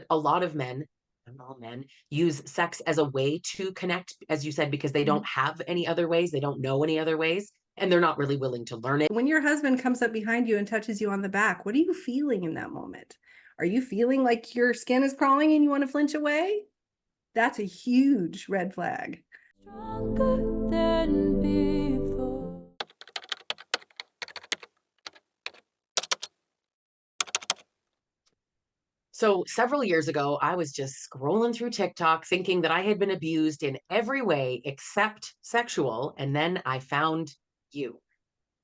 a lot of men, not all men, use sex as a way to connect, as you said, because they don't Mhm. have any other ways, they don't know any other ways, and they're not really willing to learn it. When your husband comes up behind you and touches you on the back, what are you feeling in that moment? Are you feeling like your skin is crawling and you want to flinch away? That's a huge red flag. Stronger than before. So several years ago, I was just scrolling through TikTok thinking that I had been abused in every way except sexual. And then I found you.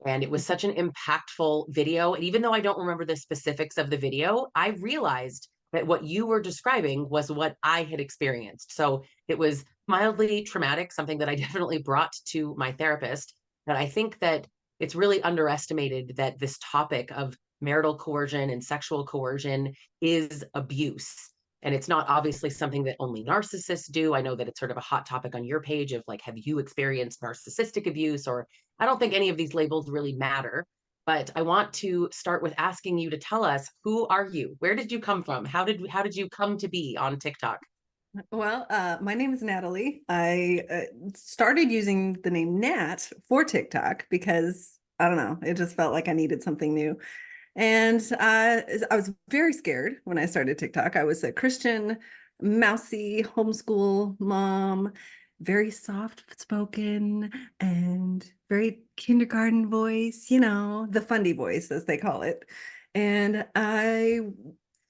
And it was such an impactful video. And even though I don't remember the specifics of the video, I realized that what you were describing was what I had experienced. So it was mildly traumatic, something that I definitely brought to my therapist. But I think that it's really underestimated that this topic of marital coercion and sexual coercion is abuse. And it's not obviously something that only narcissists do. I know that it's sort of a hot topic on your page of like, have you experienced narcissistic abuse? Or I don't think any of these labels really matter. But I want to start with asking you to tell us, who are you? Where did you come from? How did you come to be on TikTok? Well, my name is Natalie. I started using the name Nat for TikTok because I don't know, it just felt like I needed something new. And I was very scared when I started TikTok. I was a Christian, mousy homeschool mom, very soft spoken and very kindergarten voice, the fundy voice, as they call it. And I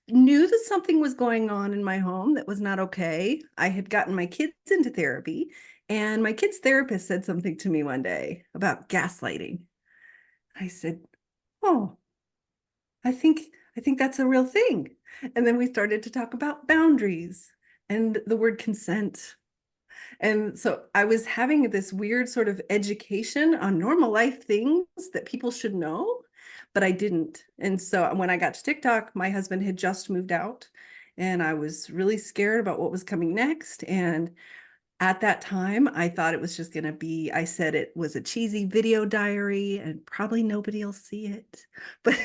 knew that something was going on in my home that was not okay. I had gotten my kids into therapy, and my kids' therapist said something to me one day about gaslighting. I said, "Oh, I think that's a real thing." And then we started to talk about boundaries and the word consent. And so I was having this weird sort of education on normal life things that people should know, but I didn't. And so when I got to TikTok, my husband had just moved out and I was really scared about what was coming next. And at that time, I thought it was just going to be, I said it was a cheesy video diary and probably nobody will see it. But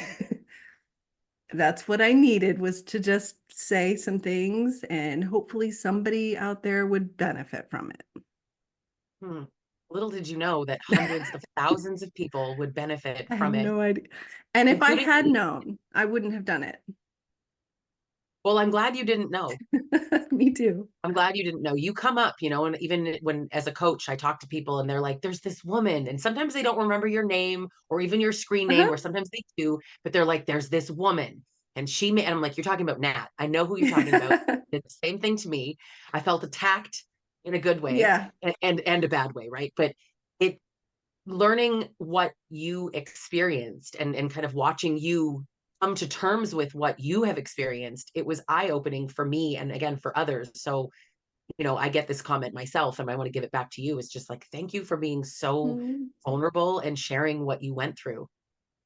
that's what I needed, was to just say some things and hopefully somebody out there would benefit from it. Hmm. Little did you know that hundreds of thousands of people would benefit I had from it, no idea. And if I including had me. known, I wouldn't have done it. Well, I'm glad you didn't know. Me too. I'm glad you didn't know. You come up, and even when as a coach, I talk to people and they're like, there's this woman. And sometimes they don't remember your name or even your screen name, Uh-huh. or sometimes they do, but they're like, there's this woman. And and I'm like, you're talking about Nat. I know who you're talking about. Did the same thing to me. I felt attacked in a good way Yeah. and a bad way, right? But it learning what you experienced and kind of watching you come to terms with what you have experienced, it was eye-opening for me and again for others. So I get this comment myself and I want to give it back to you. It's just like, thank you for being so Mhm. vulnerable and sharing what you went through,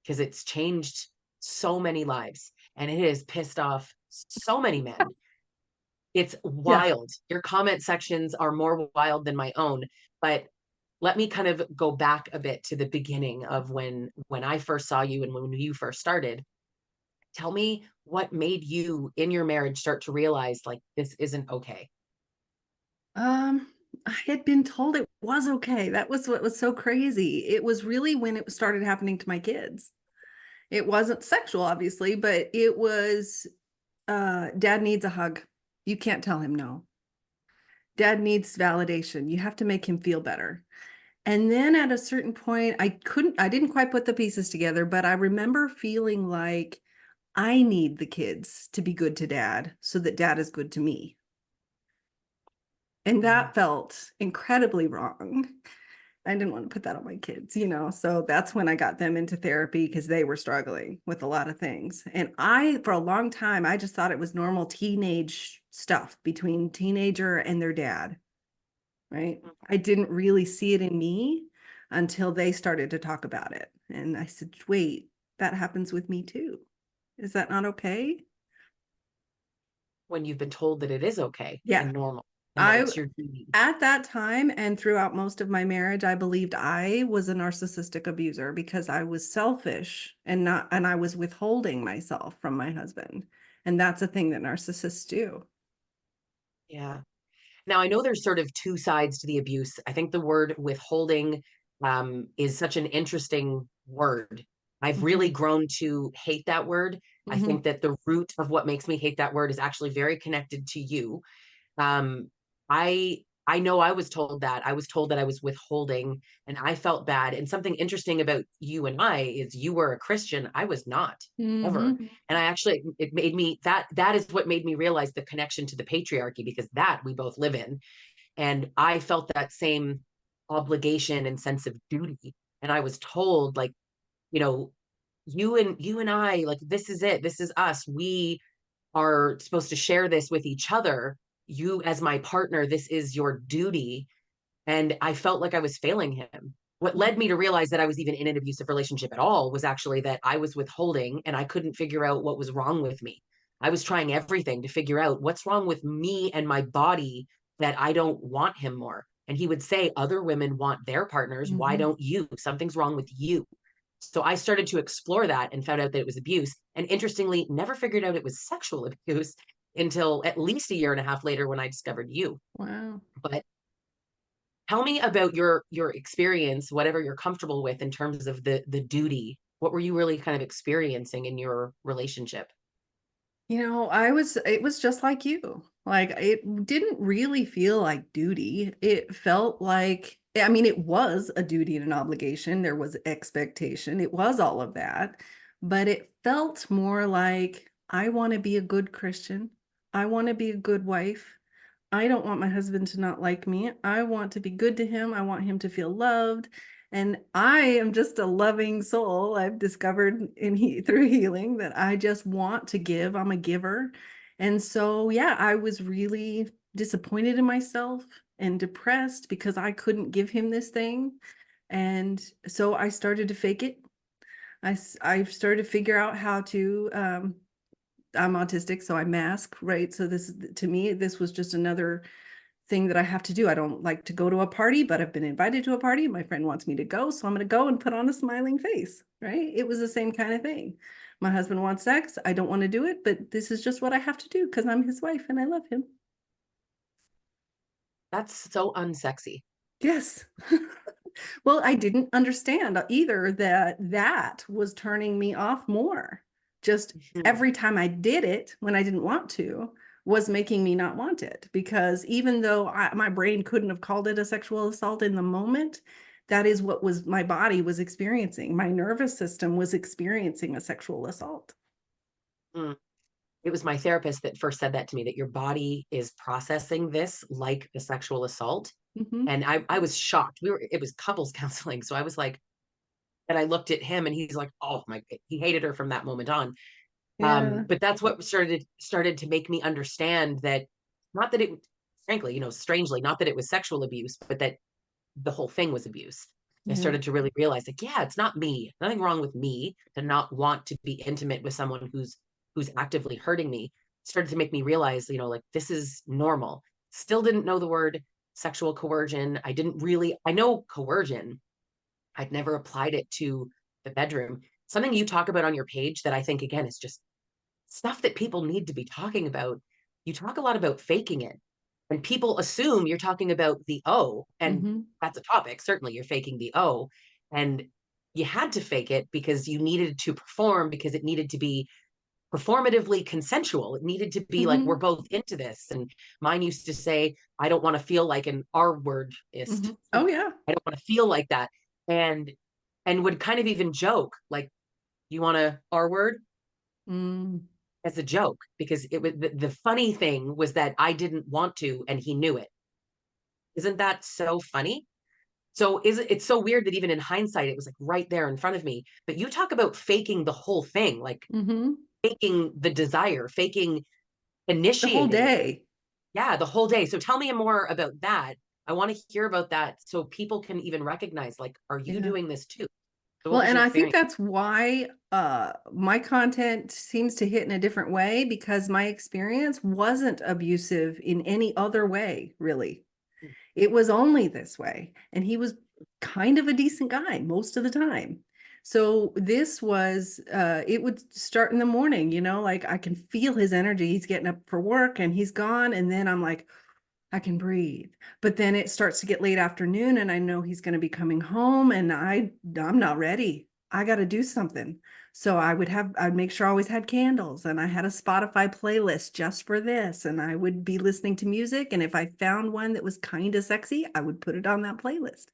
because it's changed so many lives and it has pissed off so many men. It's Yeah. wild. Your comment sections are more wild than my own. But let me kind of go back a bit to the beginning of when I first saw you and when you first started. Tell me what made you in your marriage start to realize like this isn't okay. Um, I had been told it was okay. That was what was so crazy. It was really when it started happening to my kids. It wasn't sexual, obviously, but it was dad needs a hug. You can't tell him no. Dad needs validation. You have to make him feel better. And then at a certain point, I didn't quite put the pieces together, but I remember feeling like I need the kids to be good to dad so that dad is good to me. And Mhm. that felt incredibly wrong. I didn't want to put that on my kids. So that's when I got them into therapy because they were struggling with a lot of things. And for a long time, I just thought it was normal teenage stuff between teenager and their dad, right? I didn't really see it in me until they started to talk about it. And I said, wait, that happens with me too. Is that not okay? When you've been told that it is okay Yeah. and normal and that I it's your duty. At that time and throughout most of my marriage, I believed I was a narcissistic abuser because I was selfish and I was withholding myself from my husband. And that's a thing that narcissists do. Yeah. Now, I know there's sort of two sides to the abuse. I think the word withholding is such an interesting word. I've really Mhm. grown to hate that word. I think Mhm. that the root of what makes me hate that word is actually very connected to you. Um, I know I was told that. I was told that I was withholding and I felt bad. And something interesting about you and I is you were a Christian. I was not ever. Mhm. And I actually it made me that is what made me realize the connection to the patriarchy because that we both live in. And I felt that same obligation and sense of duty. And I was told like, you know, you and I, like this is it. This is us. We are supposed to share this with each other. You, as my partner, this is your duty. And I felt like I was failing him. What led me Mhm. to realize that I was even in an abusive relationship at all was actually that I was withholding and I couldn't figure out what was wrong with me. I was trying everything to figure out what's wrong with me and my body that I don't want him more. And he would say, other women want their partners. Why Mhm. don't you? Something's wrong with you. So I started to explore that and found out that it was abuse. And interestingly, never figured out it was sexual abuse until at least a year and a half later when I discovered you. Wow. But tell me about your experience, whatever you're comfortable with in terms of the duty. What were you really kind of experiencing in your relationship? It was just like you. Like, it didn't really feel like duty. It felt like, I mean, it was a duty and an obligation. There was expectation. It was all of that. But it felt more like, I want to be a good Christian. I want to be a good wife. I don't want my husband to not like me. I want to be good to him. I want him to feel loved. And I am just a loving soul. I've discovered through healing that I just want to give. I'm a giver. And so, yeah, I was really disappointed in myself and depressed because I couldn't give him this thing. And so I started to fake it. I started to figure out how to, I'm autistic, so I mask, right? So to me, this was just another thing that I have to do. I don't like to go to a party, but I've been invited to a party. My friend wants me to go, so I'm going to go and put on a smiling face, right? It was the same kind of thing. My husband wants sex. I don't want to do it, but this is just what I have to do because I'm his wife and I love him. That's so unsexy. Yes. Well, I didn't understand either that that was turning me off more. Just Mhm. every time I did it when I didn't want to was making me not want it. Because even though my brain couldn't have called it a sexual assault in the moment, that is what was my body was experiencing. My nervous system was experiencing a sexual assault. Mm. It was my therapist that first said that to me, that your body is processing this like a sexual assault. Mhm. And I was shocked. It was couples counseling. So I was like, and I looked at him and he's like, oh my, he hated her from that moment on. Yeah. But that's what started to make me understand that not that it, frankly, strangely, not that it was sexual abuse, but that the whole thing was abuse. I Yeah. started to really realize like, yeah, it's not me. Nothing wrong with me to not want to be intimate with someone who's actively hurting me. It started to make me realize, like this is normal. Still didn't know the word sexual coercion. I know coercion. I'd never applied it to the bedroom. Something you talk about on your page that I think again is just stuff that people need to be talking about. You talk a lot about faking it, and people assume you're talking about the O, and Mhm. that's a topic. Certainly, you're faking the O, and you had to fake it because you needed to perform because it needed to be performatively consensual. It needed to be like we're Mhm. both into this. And mine used to say, "I don't want to feel like an R wordist. Mhm. I Oh yeah. don't want to feel like that," and would kind of even joke like, "You want a R word?" Mm. As a joke because it was the funny thing was that I didn't want to and he knew it. Isn't that so funny? So it's so weird that even in hindsight it was like right there in front of me. But you talk about faking the whole thing, like Mhm. faking the desire, faking The whole initiating it. day. Yeah, the whole day. So tell me more about that. I want to hear about that so people can even recognize like, are you Yeah. doing this too? So what Well, was and your I think experience? that's why my content seems to hit in a different way because my experience wasn't abusive in any other way, really. It was only this way. And he was kind of a decent guy most of the time. So this was, it would start in the morning, you know, like I can feel his energy. He's getting up for work and he's gone. And then I'm like, I can breathe. But then it starts to get late afternoon and I know he's going to be coming home and I'm not ready. I got to do something. So I'd make sure I always had candles and I had a Spotify playlist just for this. And I would be listening to music. And if I found one that was kind of sexy, I would put it on that playlist.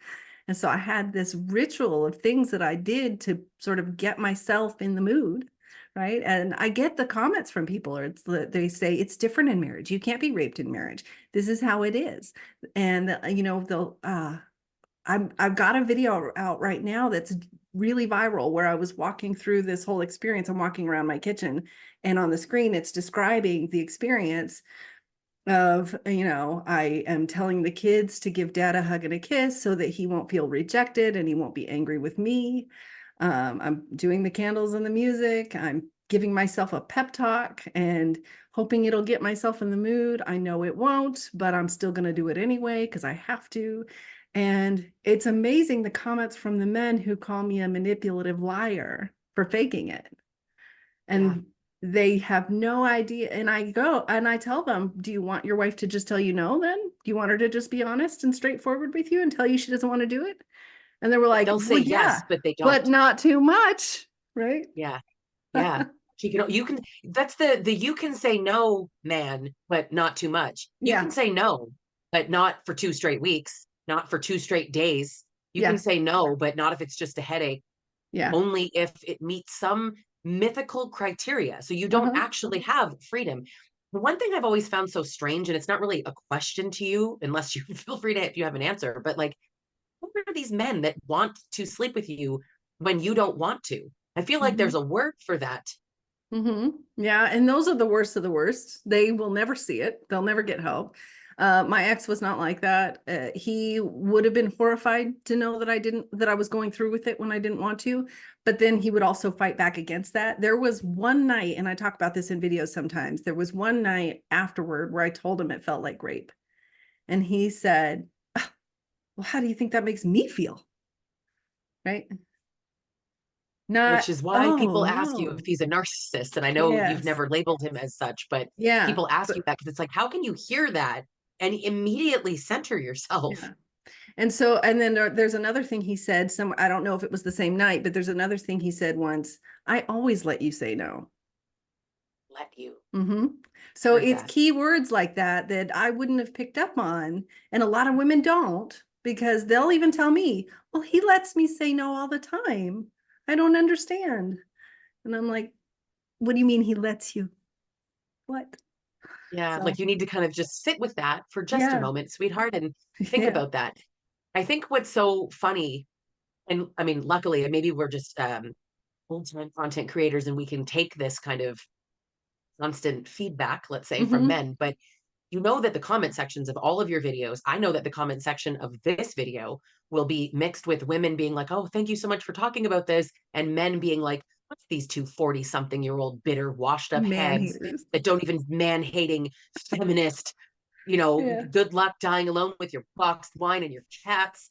And so I had this ritual of things that I did to sort of get myself in the mood. Right. And I get the comments from people, or they say it's different in marriage. You can't be raped in marriage. This is how it is. And, you know, I've got a video out right now that's really viral where I was walking through this whole experience. I'm walking around my kitchen and on the screen, it's describing the experience of, you know, I am telling the kids to give dad a hug and a kiss so that he won't feel rejected and he won't be angry with me. I'm doing the candles and the music. I'm giving myself a pep talk and hoping it'll get myself in the mood. I know it won't, but I'm still going to do it anyway because I have to. And it's amazing the comments from the men who call me a manipulative liar for faking it. And they have no idea. And I go and I tell them, do you want your wife to just tell you no then? Do you want her to just be honest and straightforward with you and tell you she doesn't want to do it? And they were like, They'll say well, yes, yeah, but they but don't. not too much, right? Yeah. Yeah. You can, that's the you can say no, man, but not too much. You Yeah, can say no, but not for 2 straight weeks, not for 2 straight days. You can yeah, say no, but not if it's just a headache, yeah. only if it meets some mythical criteria. So you don't Uh-huh. actually have freedom. The one thing I've always found so strange, and it's not really a question to you, unless you feel free to if you have an answer, but like, who are these men that want to sleep with you when you don't want to? I feel like Mm-hmm. there's a word for that. Mm-hmm. Yeah, and those are the worst of the worst. They will never see it. They'll never get help. My ex was not like that. He would have been horrified to know that I was going through with it when I didn't want to, but then he would also fight back against that. There was one night, and I talk about this in videos sometimes, there was one night afterward where I told him it felt like rape. And he said, "Ah, well, how do you think that makes me feel?" Right? Which Not, is why oh people ask you if no. he's a narcissist. And I know you've Yes. never labeled him as such, but Yeah. people ask you But that because it's like, how can you hear that and immediately center yourself? yeah. And so, and then there's another thing he said, I don't know if it was the same night, but there's another thing he said once. I always let you say no. Let you. Mm-hmm. So Heard it's that. key words like that that I wouldn't have picked up on. And a lot of women don't because they'll even tell me, well, he lets me say no all the time. I don't understand. And I'm like, what do you mean he lets you? What? Yeah. So, Like you need to kind of just sit with that for just a yeah. moment, sweetheart, and think Yeah. about that. I think what's so funny, and I mean, luckily, maybe we're just old-time content creators and we can take this kind of constant feedback, let's say, from Mm-hmm. men, but you know that the comment sections of all of your videos, I know that the comment section of this video will be mixed with women being like, oh, thank you so much for talking about this. And men being like, what's these two 40-something-year-old bitter, washed up Man heads haters. that don't even man hating feminist, Yeah. good luck dying alone with your boxed wine and your cats.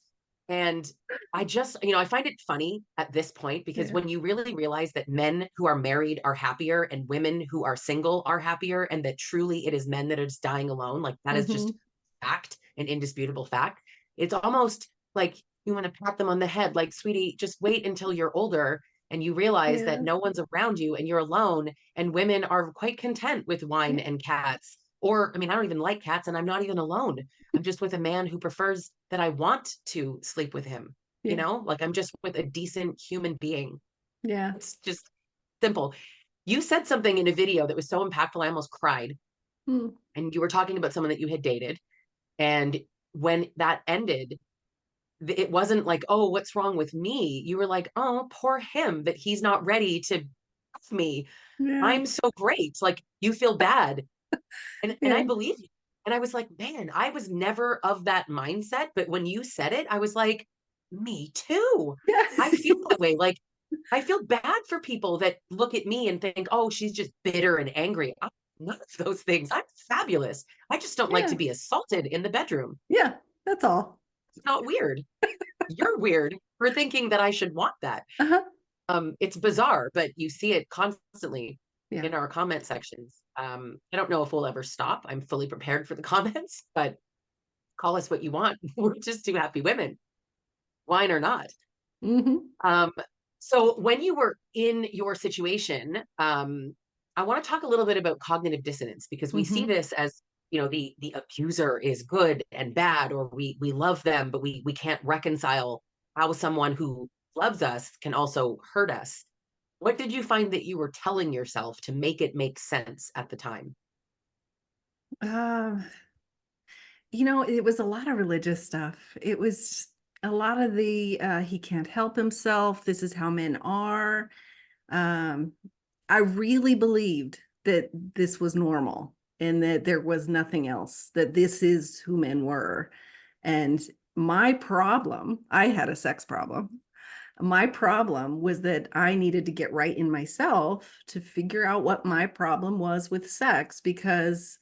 And I just, I find it funny at this point because Yeah. when you really realize that men who are married are happier and women who are single are happier, and that truly it is men that are just dying alone, like that is Mm-hmm. just fact, an indisputable fact. It's almost like you want to pat them on the head, like, sweetie, just wait until you're older and you realize that Yeah. no one's around you and you're alone, and women are quite content with wine Yeah. and cats. Or, I mean, I don't even like cats and I'm not even alone. I'm just with a man who prefers that I want to sleep with him. Yeah. Like I'm just with a decent human being. Yeah. It's just simple. You said something in a video that was so impactful, I almost cried. Mm. And you were talking about someone that you had dated. And when that ended, it wasn't like, oh, what's wrong with me? You were like, oh, poor him that he's not ready to f me. Yeah. I'm so great. Like you feel bad. And I Yeah. believe you. And I was like, man, I was never of that mindset. But when you said it, I was like, me too. Yeah. I feel that way. Like I feel bad for people that look at me and think, oh, she's just bitter and angry. I'm none of those things. I'm fabulous. I just don't like to Yeah. be assaulted in the bedroom. Yeah. That's all. It's not weird. You're weird for thinking that I should want that. Uh-huh. It's bizarre, but you see it constantly Yeah. in our comment sections. I don't know if we'll ever stop. I'm fully prepared for the comments, but call us what you want. We're just two happy women, wine or not. Hmm. Um, so when you were in your situation, I want to talk a little bit about cognitive dissonance, because we see Hmm. this as, the abuser is good and bad, or we love them, but we can't reconcile how someone who loves us can also hurt us. What did you find that you were telling yourself to make it make sense at the time? Um, it was a lot of religious stuff. It was a lot of the he can't help himself. This is how men are. Um, I really believed that this was normal and that there was nothing else, that this is who men were. And my problem, I had a sex problem. My problem was that I needed to get right in myself to figure out what my problem was with sex, because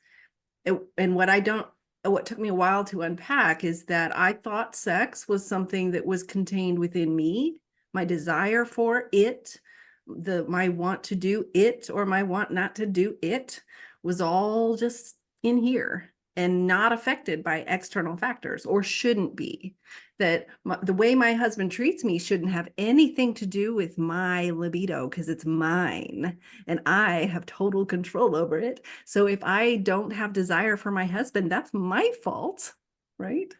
and what took me a while to unpack is that I thought sex was something that was contained within me, my desire for it, my want to do it or my want not to do it was all just in here and not affected by external factors, or shouldn't be. That the way my husband treats me shouldn't have anything to do with my libido, because it's mine and I have total control over it. So if I don't have desire for my husband, that's my fault, right?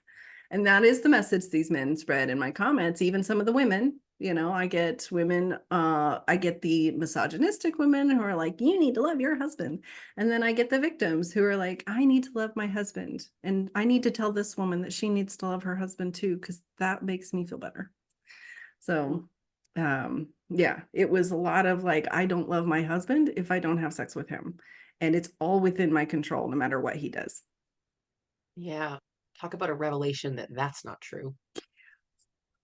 And that is the message these men spread in my comments, even some of the women. I get women, I get the misogynistic women who are like, you need to love your husband. And then I get the victims who are like, I need to love my husband. And I need to tell this woman that she needs to love her husband too, because that makes me feel better. So, yeah, it was a lot of like, I don't love my husband if I don't have sex with him. And it's all within my control, no matter what he does. Yeah. Talk about a revelation that that's not true.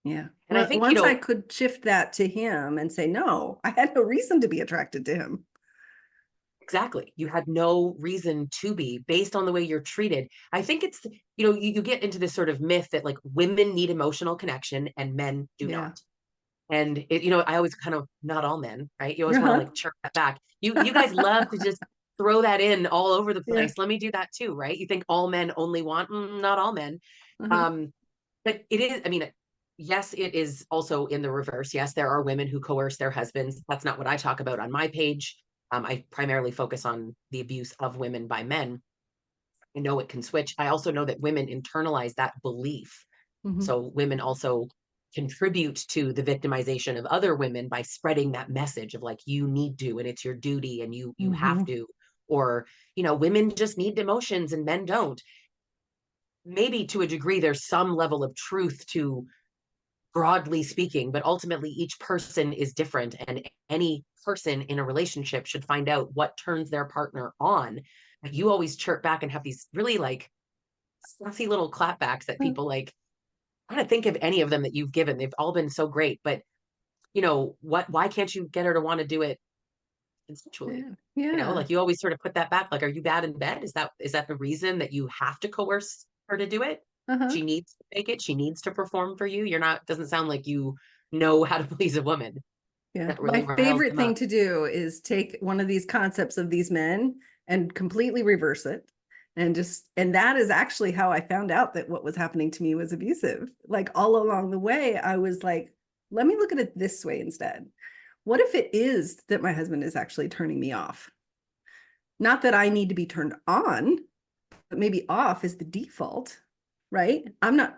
Yeah. And I Well, think, once I could shift that to him and say, no, I had no reason to be attracted to him. exactly. You had no reason to be, based on the way you're treated. I think it's, you get into this sort of myth that like women need emotional connection and men do Yeah. not. And I always kind of, not all men, right? You always want to Uh-huh. like chirp that back. You guys love to just throw that in all over the Yeah. place. Let me do that too, right? You think all men only want, not all men. Uh-huh. Um, but it is, I mean, yes, it is also in the reverse. Yes, there are women who coerce their husbands. That's not what I talk about on my page. I primarily focus on the abuse of women by men. I know it can switch. I also know that women internalize that belief. Mhm. So women also contribute to the victimization of other women by spreading that message of like, you need to, and it's your duty, and you have Mhm. to, or women just need emotions and men don't. Maybe to a degree there's some level of truth to, broadly speaking, but ultimately each person is different, and any person in a relationship should find out what turns their partner on. But you always chirp back and have these really like sassy little clapbacks that people like. I don't think of any of them that you've given. They've all been so great, but why can't you get her to want to do it consensually? Yeah. Yeah. Like you always sort of put that back. Like, are you bad in bed? Is that the reason that you have to coerce her to do it? Uh-huh. She needs to make it. She needs to perform for you. You're not, doesn't sound like you know how to please a woman. Yeah. That My really riles favorite them thing up. to do is take one of these concepts of these men and completely reverse it. And that is actually how I found out that what was happening to me was abusive. Like all along the way, I was like, let me look at it this way instead. What if it is that my husband is actually turning me off? Not that I need to be turned on, but maybe off is the default, right? I'm not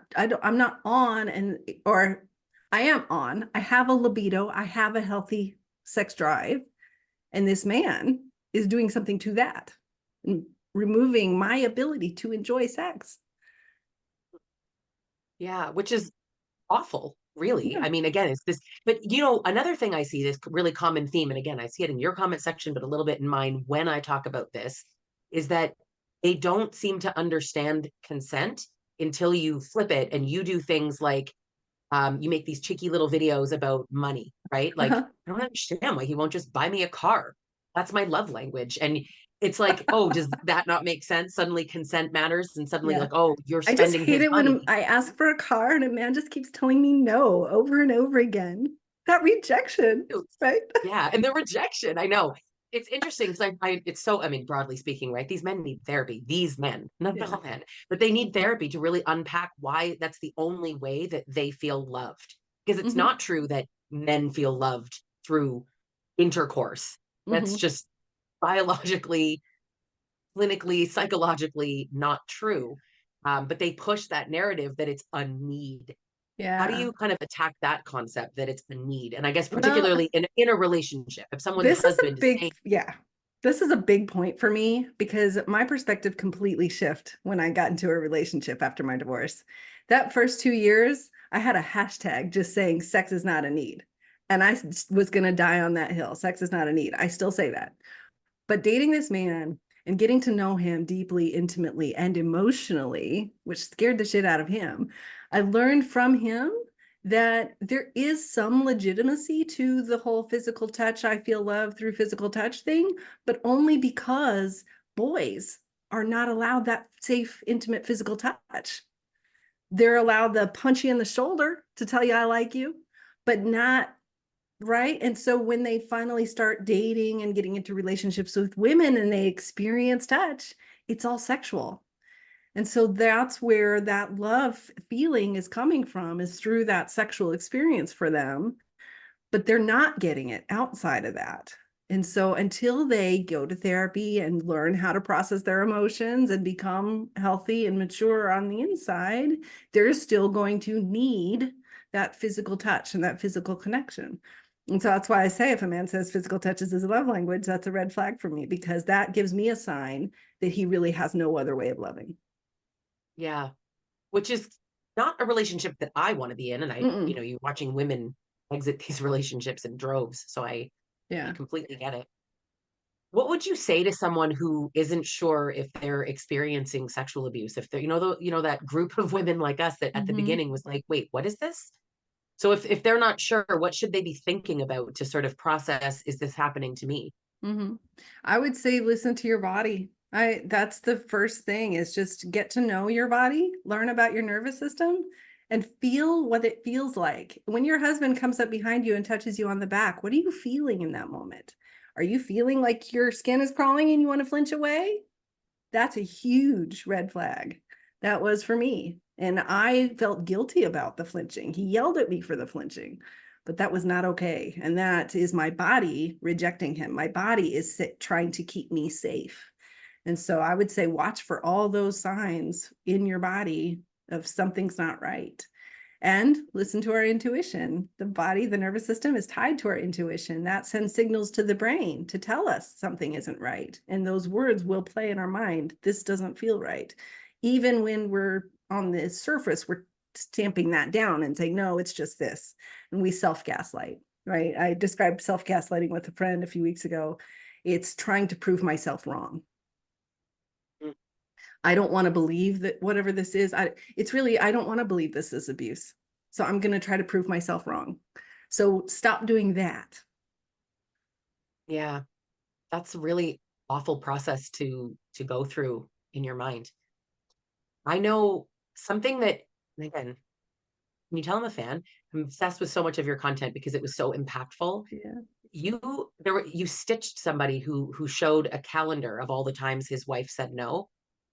on, or I am on. I have a libido, I have a healthy sex drive, and this man is doing something to that and removing my ability to enjoy sex. Yeah, which is awful, really. Yeah. I mean, again, it's this, but another thing I see, this really common theme, and again, I see it in your comment section, but a little bit in mine when I talk about this, is that they don't seem to understand consent until you flip it and you do things like, you make these cheeky little videos about money, right? Like, Uh-huh. I don't understand why he won't just buy me a car. That's my love language. And it's like, oh, does that not make sense? Suddenly consent matters, and suddenly Yeah. like, oh, you're I just spending hate his it when money. I ask for a car and a man just keeps telling me no over and over again. That rejection, right? Yeah, and the rejection, I know. It's interesting because it's so, I mean, broadly speaking, right? These men need therapy. These men, not Yeah. all men, but they need therapy to really unpack why that's the only way that they feel loved. Because it's Hmm. not true that men feel loved through intercourse. That's Hmm. just biologically, clinically, psychologically not true. But they push that narrative that it's a need. How do Yeah. you kind of attack that concept that it's a need? And I guess Well, particularly in a relationship, if someone's this is a husband is saying, big, yeah. This is a big point for me because my perspective completely shifted when I got into a relationship after my divorce. That first 2 years, I had a hashtag just saying sex is not a need. And I was going to die on that hill. Sex is not a need. I still say that. But dating this man and getting to know him deeply, intimately, and emotionally, which scared the shit out of him, I learned from him that there is some legitimacy to the whole physical touch, I feel love through physical touch thing, but only because boys are not allowed that safe, intimate physical touch. They're allowed the punch you in the shoulder to tell you I like you, but not right. And so when they finally start dating and getting into relationships with women and they experience touch, it's all sexual. And so that's where that love feeling is coming from, is through that sexual experience for them, but they're not getting it outside of that. And so until they go to therapy and learn how to process their emotions and become healthy and mature on the inside, they're still going to need that physical touch and that physical connection. And so that's why I say if a man says physical touch is his love language, that's a red flag for me, because that gives me a sign that he really has no other way of loving. yeah, which is not a relationship that I want to be in. And Mm-mm. you're watching women exit these relationships in droves. So I Yeah. completely get it. What would you say to someone who isn't sure if they're experiencing sexual abuse? If they're, that group of women like us that at the Mm-hmm. beginning was like, wait, what is this? So if they're not sure, what should they be thinking about to sort of process, is this happening to me? Mm-hmm. I would say listen to your body. That's the first thing, is just get to know your body, learn about your nervous system, and feel what it feels like. When your husband comes up behind you and touches you on the back, what are you feeling in that moment? Are you feeling like your skin is crawling and you want to flinch away? That's a huge red flag. That was for me. And I felt guilty about the flinching. He yelled at me for the flinching, but that was not okay. And that is my body rejecting him. My body is trying to keep me safe. And so I would say watch for all those signs in your body of something's not right. And listen to our intuition. The body, the nervous system is tied to our intuition. That sends signals to the brain to tell us something isn't right. And those words will play in our mind. This doesn't feel right. Even when we're on the surface, we're stamping that down and saying, no, it's just this. And we self gaslight, right? I described self gaslighting with a friend a few weeks ago. It's trying to prove myself wrong. Mm. I don't want to believe that whatever this is, I don't want to believe this is abuse. So I'm going to try to prove myself wrong. So stop doing that. Yeah, that's a really awful process to go through in your mind. I know something that, again, can you tell I'm a fan? I'm obsessed with so much of your content because it was so impactful. Yeah. You stitched somebody who showed a calendar of all the times his wife said no.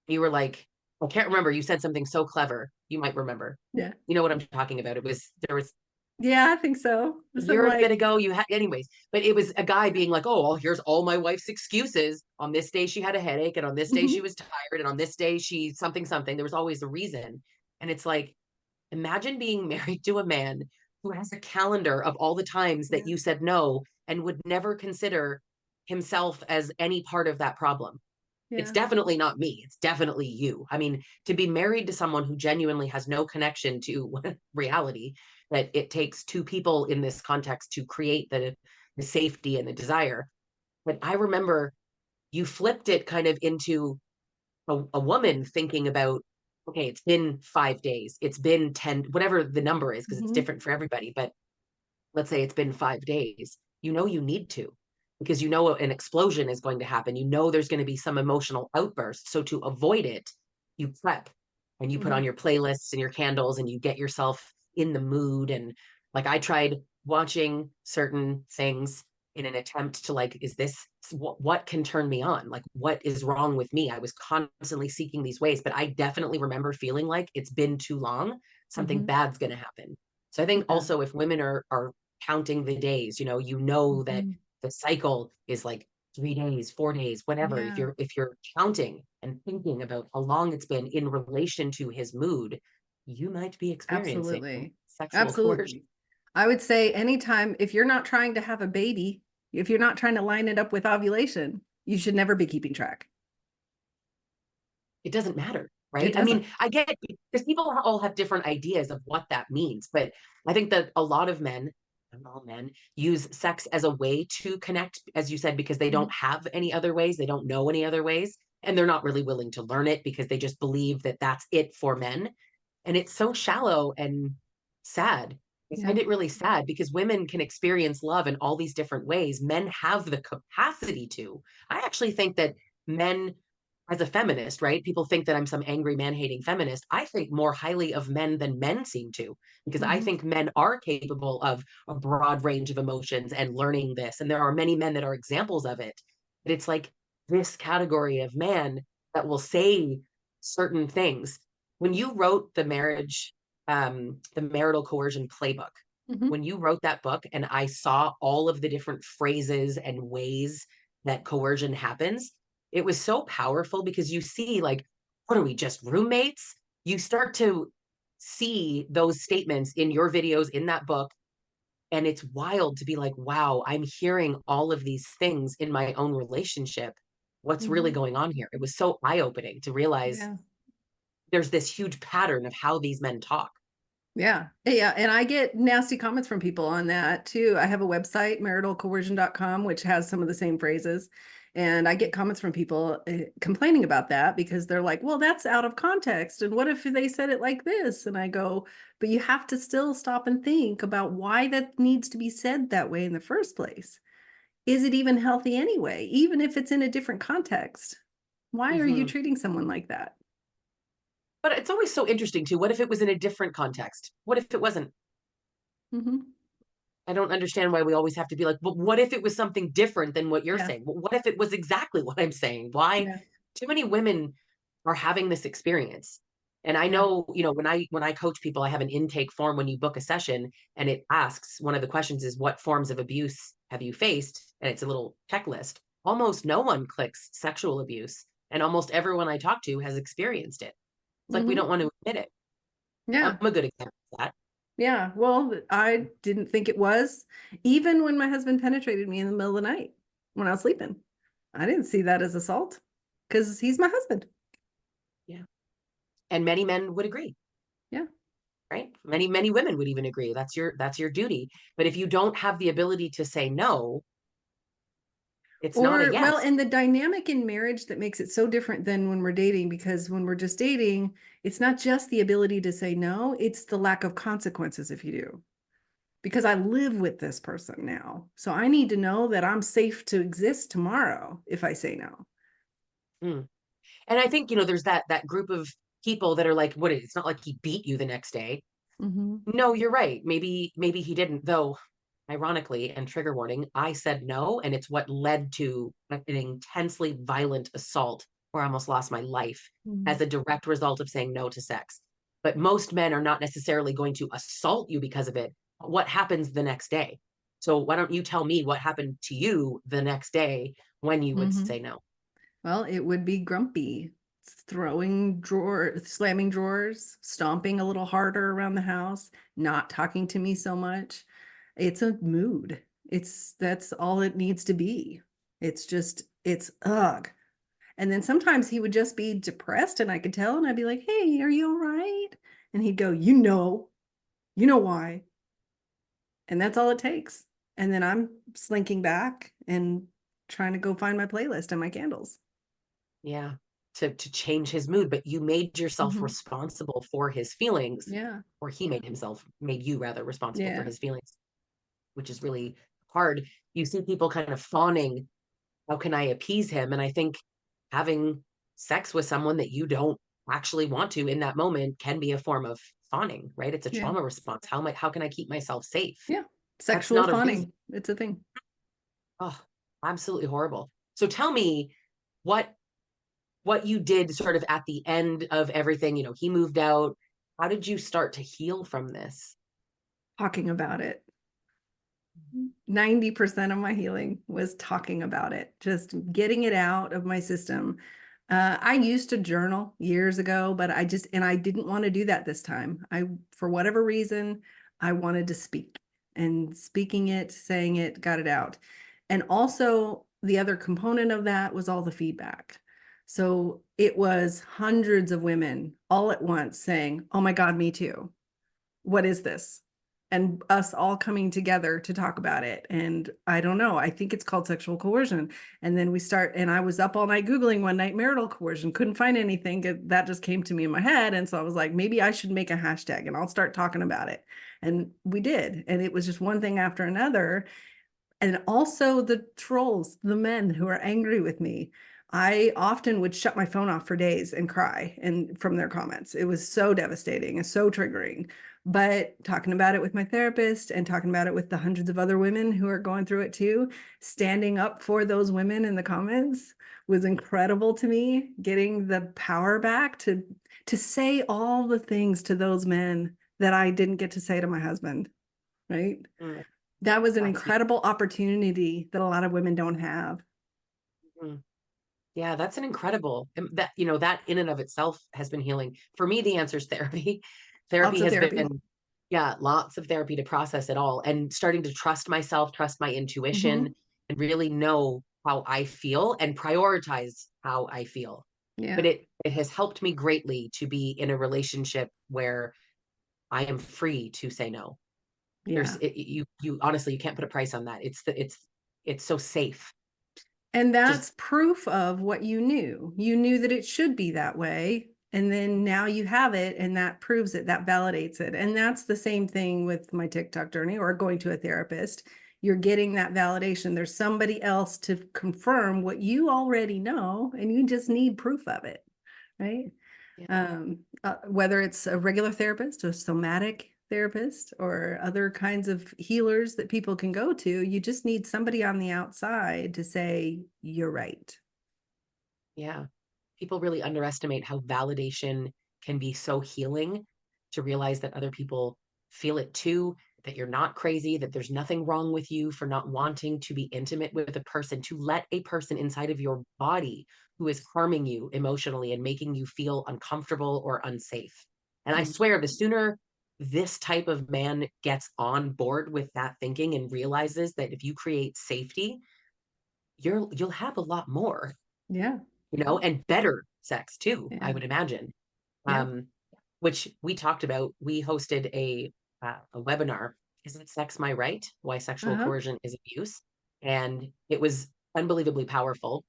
You were like, I can't remember. You said something so clever. You might remember. Yeah. You know what I'm talking about. There was Yeah, I think so. a Some year and a bit like, ago, you had, anyways, but it was a guy being like, oh, well, here's all my wife's excuses. On this day, she had a headache, and on this day, she mhm, was tired, and on this day, she something, something. There was always a reason. And it's like, imagine being married to a man who has a calendar of all the times yeah, that you said no and would never consider himself as any part of that problem. It's yeah. definitely not me. It's definitely you. I mean, to be married to someone who genuinely has no connection to reality, that it takes two people in this context to create the safety and the desire. But I remember you flipped it kind of into a woman thinking about, okay, it's been 5 days, it's been 10, whatever the number is, because it's Mhm, different for everybody. But let's say it's been 5 days, you need to, because an explosion is going to happen. There's going to be some emotional outburst. So to avoid it, you prep and you put on mhm, your playlists and your candles and you get yourself in the mood. And like I tried watching certain things in an attempt to like, is this what can turn me on? Like, what is wrong with me? I was constantly seeking these ways, but I definitely remember feeling like it's been too long, something Mhm. bad's going to happen. So I think Yeah. also if women are counting the days, you know that Mhm. the cycle is like 3 days, 4 days, whatever. If Yeah, you're counting and thinking about how long it's been in relation to his mood, you might be experiencing absolutely. sexual coercion. Absolutely. I would say anytime, if you're not trying to have a baby, if you're not trying to line it up with ovulation, you should never be keeping track. It doesn't matter, It right? I doesn't. mean, I get because people all have different ideas of what that means, but I think that a lot of men, not all men, use sex as a way to connect, as you said, because they Mhm. don't have any other ways, they don't know any other ways, and they're not really willing to learn it because they just believe that that's it for men. And it's so shallow and sad. I Yeah. find it really sad because women can experience love in all these different ways. Men have the capacity to. I actually think that men, as a feminist, right? People think that I'm some angry man hating feminist. I think more highly of men than men seem to, because I Mhm. think men are capable of a broad range of emotions and learning this. And there are many men that are examples of it. But it's like this category of man that will say certain things. When you wrote the marital coercion playbook, Mhm. when you wrote that book and I saw all of the different phrases and ways that coercion happens, it was so powerful because you see, like, what are we, just roommates? You start to see those statements in your videos in that book. And it's wild to be like, wow, I'm hearing all of these things in my own relationship. What's really Mhm. going on here? It was so eye opening to realize Yeah. there's this huge pattern of how these men talk. Yeah. Yeah. And I get nasty comments from people on that too. I have a website, maritalcoercion.com, which has some of the same phrases. And I get comments from people complaining about that because they're like, well, that's out of context. And what if they said it like this? And I go, but you have to still stop and think about why that needs to be said that way in the first place. Is it even healthy anyway? Even if it's in a different context, why are you Mhm. treating someone like that? But it's always so interesting too. What if it was in a different context? What if it wasn't? Hmm. I don't understand why we always have to be like, but what if it was something different than what you're Yeah. saying? What if it was exactly what I'm saying? Why? Yeah. Too many women are having this experience. And I Yeah. know, when I coach people, I have an intake form when you book a session, and it asks, one of the questions is, what forms of abuse have you faced? And it's a little checklist. Almost no one clicks sexual abuse, and almost everyone I talk to has experienced it. It's like we don't Hmm. want to admit it. I'm Yeah. a good example of that. Yeah, well, I didn't think it was. Even when my husband penetrated me in the middle of the night when I was sleeping, I didn't see that as assault because he's my husband. Yeah. And many men would agree. Yeah. Right? Many women would even agree. That's your duty. But if you don't have the ability to say no, it's not a Or, well, yes. and the dynamic in marriage that makes it so different than when we're dating, because when we're just dating, it's not just the ability to say no, it's the lack of consequences if you do. Because I live with this person now. So I need to know that I'm safe to exist tomorrow if I say no. Mm. And I think, there's that group of people that are like, what, it's not like he beat you the next day. Hmm. No, you're right. Maybe he didn't, though. Ironically, and trigger warning, I said no, and it's what led to an intensely violent assault where I almost lost my life Hmm. as a direct result of saying no to sex. But most men are not necessarily going to assault you because of it. What happens the next day? So why don't you tell me what happened to you the next day when you would Hmm. say no? Well, it would be grumpy, throwing drawers, slamming drawers, stomping a little harder around the house, not talking to me so much. It's a mood. That's all it needs to be. It's ugh. And then sometimes he would just be depressed and I could tell and I'd be like, "Hey, are you all right?" And he'd go, you know why." And that's all it takes. And then I'm slinking back and trying to go find my playlist and my candles. Yeah, to change his mood, but you made yourself Mhm. responsible for his feelings, Yeah. or he made you rather responsible for Yeah. his feelings, which is really hard. You see people kind of fawning, how can I appease him? And I think having sex with someone that you don't actually want to in that moment can be a form of fawning, right? It's a Yeah. trauma response. How can I keep myself safe? Yeah. That's Sexual not abusive. fawning. It's a thing. Oh, absolutely horrible. So tell me what you did sort of at the end of everything. You know, he moved out. How did you start to heal from this? Talking about it. 90% of my healing was talking about it, just getting it out of my system. I used to journal years ago, but I didn't want to do that this time. For whatever reason, I wanted to speak, and speaking it, saying it, got it out. And also the other component of that was all the feedback. So it was hundreds of women all at once saying, "Oh my God, me too. What is this?" And us all coming together to talk about it. And I don't know, I think it's called sexual coercion. And then and I was up all night Googling one night marital coercion, couldn't find anything. That just came to me in my head. And so I was like, maybe I should make a hashtag and I'll start talking about it. And we did. And it was just one thing after another. And also the trolls, the men who are angry with me. I often would shut my phone off for days and cry and from their comments. It was so devastating and so triggering. But talking about it with my therapist and talking about it with the hundreds of other women who are going through it too, standing up for those women in the comments was incredible to me. Getting the power back to say all the things to those men that I didn't get to say to my husband, right? Mm, That was an that's incredible opportunity that a lot of women don't have. mm. Yeah, that's an incredible that, you know, that in and of itself has been healing. For me, the answer is therapy. Lots Therapy of has therapy. been, yeah, lots of therapy to process it all and starting to trust myself, trust my intuition, Mhm. and really know how I feel and prioritize how I feel. But Yeah. it has helped me greatly to be in a relationship where I am free to say no. Yeah. You honestly, you can't put a price on that. It's so safe. And Just that's proof of what you knew. You knew that it should be that way. And then now you have it, and that proves it, that validates it. And that's the same thing with my TikTok journey or going to a therapist. You're getting that validation. There's somebody else to confirm what you already know, and you just need proof of it, right? yeah, Whether it's a regular therapist, a somatic therapist, or other kinds of healers that people can go to, you just need somebody on the outside to say, you're right. yeah. People really underestimate how validation can be so healing, to realize that other people feel it too, that you're not crazy, that there's nothing wrong with you for not wanting to be intimate with a person, to let a person inside of your body who is harming you emotionally and making you feel uncomfortable or unsafe. And I Yeah. swear, the sooner this type of man gets on board with that thinking and realizes that if you create safety, you'll have a lot more, Yeah. you know, and better sex too, I Yeah. would imagine. Yeah. Um, which we talked about. We hosted a webinar, "Isn't Sex My Right? Why Sexual Uh-huh. Coercion is Abuse." And it was unbelievably powerful.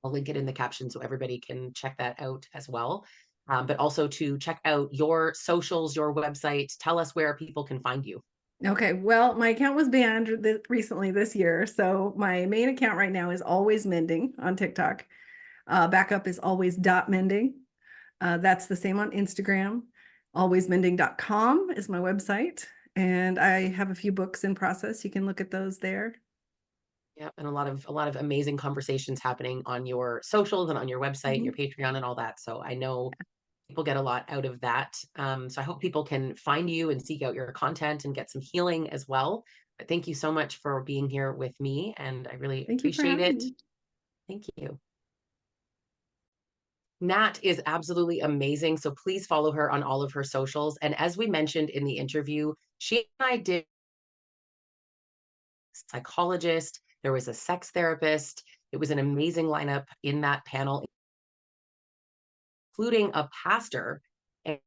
I'll link it in the caption so everybody can check that out as well. But also to check out your socials, your website. Tell us where people can find you. Okay. Well, my account was banned recently this year. So my main account right now is Always Mending on TikTok. Backup is always dot mending. That's the same on Instagram. Alwaysmending.com is my website. And I have a few books in process. You can look at those there. Yeah, and a lot of amazing conversations happening on your socials and on your website and your Mhm. Patreon and all that. So I know people get a lot out of that. So I hope people can find you and seek out your content and get some healing as well. But thank you so much for being here with me, and I really Thank you for appreciate having it. me. Thank you. Nat is absolutely amazing. So please follow her on all of her socials. And as we mentioned in the interview, she and I did psychologist, there was a sex therapist. It was an amazing lineup in that panel, including a pastor, and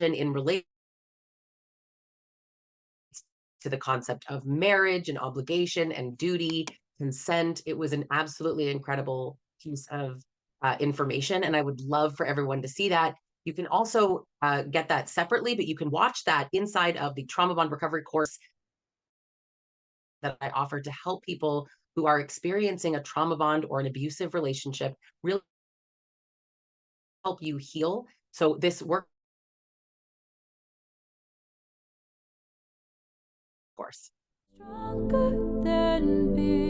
in relation to the concept of marriage and obligation and duty, consent. It was an absolutely incredible piece of information, and I would love for everyone to see that. You can also get that separately, but you can watch that inside of the Trauma Bond Recovery course that I offer to help people who are experiencing a trauma bond or an abusive relationship, really help you heal. So this work course. Stronger than before.